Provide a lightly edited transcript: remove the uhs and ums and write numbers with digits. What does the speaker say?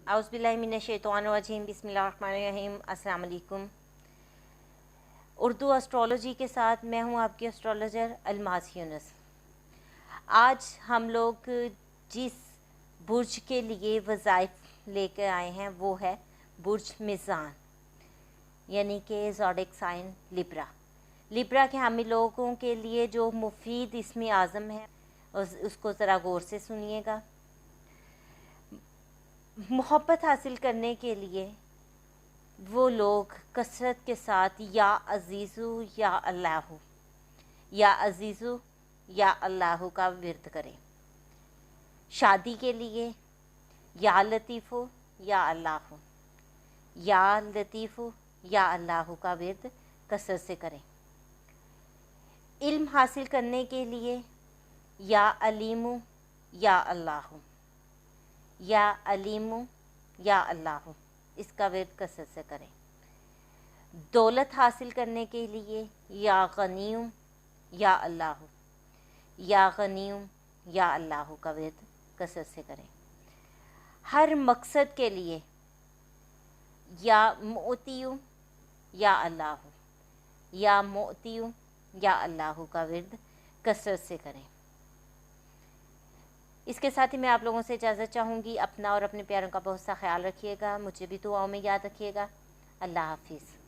औज़ुबिल्लाहि मिनश्शैतानिर्रजीम बिस्मिल्लाहिर्रहमानिर्रहीम। अस्सलाम वालेकुम। उर्दू एस्ट्रोलॉजी के साथ मैं हूँ आपकी एस्ट्रोलॉजर अलमास यूनुस। आज हम लोग जिस बुर्ज के लिए वज़ाइफ लेकर आए हैं वो है बुर्ज मिज़ान, यानी कि ज़ोडिक साइन लिब्रा। लिब्रा के हामी लोगों के लिए जो मुफीद इसमें आज़म है उसको ज़रा गौर से सुनिएगा। मोहब्बत हासिल करने के लिए वो लोग कसरत के साथ या अज़ीज़ु या अल्लाहु, या अज़ीज़ु या अल्लाहु का विर्द करें। शादी के लिए या लतीफ़ु या अल्लाहु, या लतीफ़ु या अल्लाहु का विर्द कसरत से करें। इल्म हासिल करने के लिए या अलीमु या अल्लाहु, या अलीमु या अल्लाहु, इसका विर्द कसरत से करें। दौलत हासिल करने के लिए या गनीम या अल्लाहु, या गनीम या अल्लाहु का विर्द कसरत से करें। हर मकसद के लिए या मोतियु या अल्लाहु, या मोतियु या अल्लाहु का विर्द कसरत से करें। इसके साथ ही मैं आप लोगों से इजाज़त चाहूँगी। अपना और अपने प्यारों का बहुत सा ख्याल रखिएगा। मुझे भी दुआओं में याद रखिएगा। अल्लाह हाफिज़।